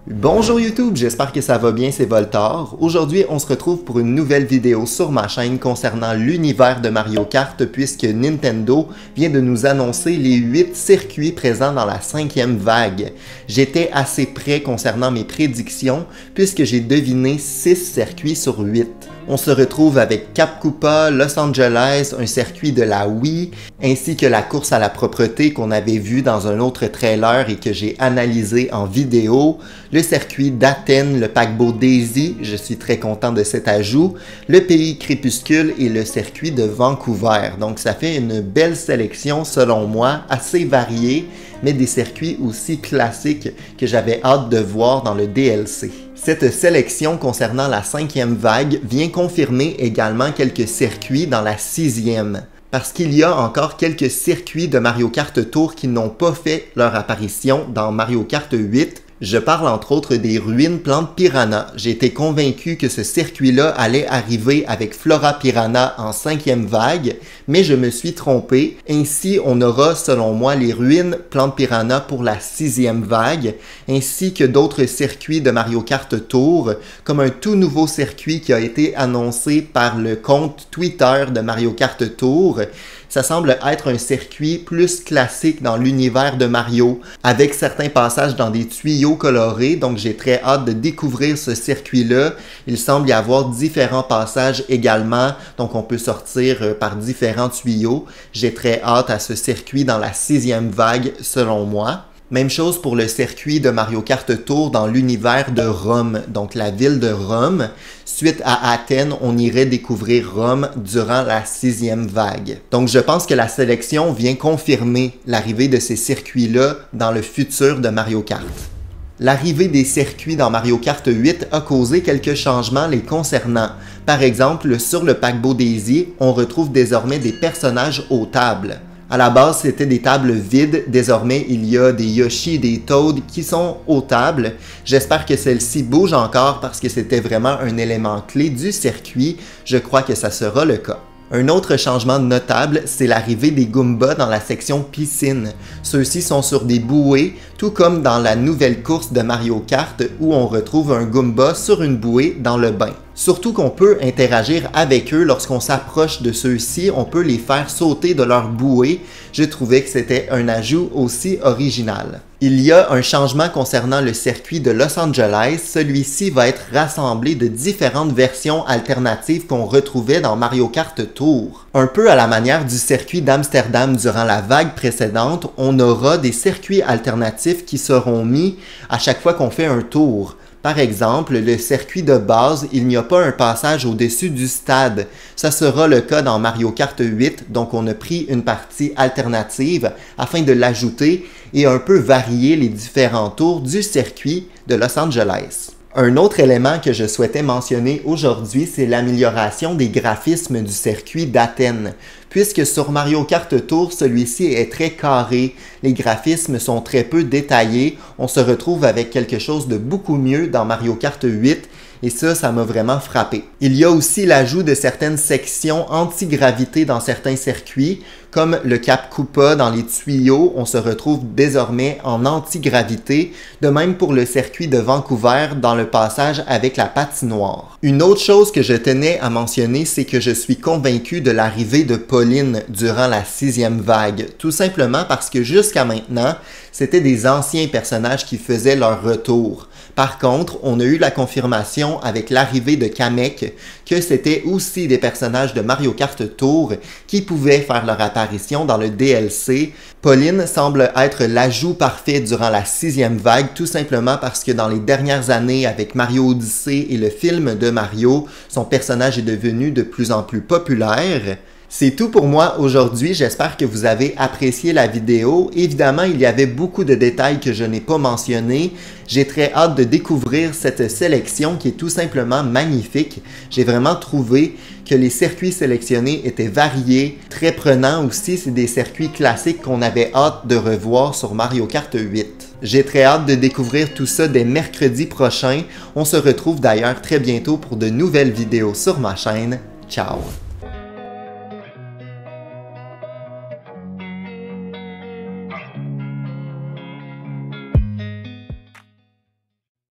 Bonjour YouTube, j'espère que ça va bien, c'est Voltar. Aujourd'hui, on se retrouve pour une nouvelle vidéo sur ma chaîne concernant l'univers de Mario Kart puisque Nintendo vient de nous annoncer les 8 circuits présents dans la 5e vague. J'étais assez près concernant mes prédictions puisque j'ai deviné 6 circuits sur 8. On se retrouve avec Cap Koopa, Los Angeles, un circuit de la Wii, ainsi que la course à la propreté qu'on avait vu dans un autre trailer et que j'ai analysé en vidéo, le circuit d'Athènes, le paquebot Daisy, je suis très content de cet ajout, le pays Crépuscule et le circuit de Vancouver. Donc ça fait une belle sélection selon moi, assez variée, mais des circuits aussi classiques que j'avais hâte de voir dans le DLC. Cette sélection concernant la 5e vague vient confirmer également quelques circuits dans la 6e. Parce qu'il y a encore quelques circuits de Mario Kart Tour qui n'ont pas fait leur apparition dans Mario Kart 8. Je parle entre autres des ruines Plantes Piranha. J'ai été convaincu que ce circuit-là allait arriver avec Flora Piranha en 5e vague, mais je me suis trompé. Ainsi, on aura selon moi les ruines Plantes Piranha pour la 6e vague, ainsi que d'autres circuits de Mario Kart Tour, comme un tout nouveau circuit qui a été annoncé par le compte Twitter de Mario Kart Tour. Ça semble être un circuit plus classique dans l'univers de Mario, avec certains passages dans des tuyaux colorés, donc j'ai très hâte de découvrir ce circuit-là. Il semble y avoir différents passages également, donc on peut sortir par différents tuyaux. J'ai très hâte à ce circuit dans la 6e vague, selon moi. Même chose pour le circuit de Mario Kart Tour dans l'univers de Rome, donc la ville de Rome. Suite à Athènes, on irait découvrir Rome durant la 6e vague. Donc je pense que la sélection vient confirmer l'arrivée de ces circuits-là dans le futur de Mario Kart. L'arrivée des circuits dans Mario Kart 8 a causé quelques changements les concernant. Par exemple, sur le paquebot Daisy, on retrouve désormais des personnages aux tables. À la base, c'était des tables vides. Désormais, il y a des Yoshi et des Toad qui sont aux tables. J'espère que celles-ci bougent encore parce que c'était vraiment un élément clé du circuit. Je crois que ça sera le cas. Un autre changement notable, c'est l'arrivée des Goombas dans la section piscine. Ceux-ci sont sur des bouées, tout comme dans la nouvelle course de Mario Kart où on retrouve un Goomba sur une bouée dans le bain. Surtout qu'on peut interagir avec eux lorsqu'on s'approche de ceux-ci, on peut les faire sauter de leur bouée. Je trouvais que c'était un ajout aussi original. Il y a un changement concernant le circuit de Los Angeles. Celui-ci va être rassemblé de différentes versions alternatives qu'on retrouvait dans Mario Kart Tour. Un peu à la manière du circuit d'Amsterdam durant la vague précédente, on aura des circuits alternatifs qui seront mis à chaque fois qu'on fait un tour. Par exemple, le circuit de base, il n'y a pas un passage au-dessus du stade. Ça sera le cas dans Mario Kart 8, donc on a pris une partie alternative afin de l'ajouter et un peu varier les différents tours du circuit de Los Angeles. Un autre élément que je souhaitais mentionner aujourd'hui, c'est l'amélioration des graphismes du circuit d'Athènes. Puisque sur Mario Kart Tour, celui-ci est très carré, les graphismes sont très peu détaillés, on se retrouve avec quelque chose de beaucoup mieux dans Mario Kart 8, et ça m'a vraiment frappé. Il y a aussi l'ajout de certaines sections anti-gravité dans certains circuits, comme le Cap Koopa dans les tuyaux, on se retrouve désormais en anti-gravité, de même pour le circuit de Vancouver dans le passage avec la patinoire. Une autre chose que je tenais à mentionner, c'est que je suis convaincu de l'arrivée de Pauline durant la 6e vague, tout simplement parce que jusqu'à maintenant, c'était des anciens personnages qui faisaient leur retour. Par contre, on a eu la confirmation avec l'arrivée de Kamek que c'était aussi des personnages de Mario Kart Tour qui pouvaient faire leur apparition dans le DLC. Pauline semble être l'ajout parfait durant la 6e vague, tout simplement parce que dans les dernières années avec Mario Odyssey et le film de Mario, son personnage est devenu de plus en plus populaire. C'est tout pour moi aujourd'hui, j'espère que vous avez apprécié la vidéo. Évidemment, il y avait beaucoup de détails que je n'ai pas mentionnés. J'ai très hâte de découvrir cette sélection qui est tout simplement magnifique. J'ai vraiment trouvé que les circuits sélectionnés étaient variés, très prenants aussi. C'est des circuits classiques qu'on avait hâte de revoir sur Mario Kart 8. J'ai très hâte de découvrir tout ça dès mercredi prochain. On se retrouve d'ailleurs très bientôt pour de nouvelles vidéos sur ma chaîne. Ciao!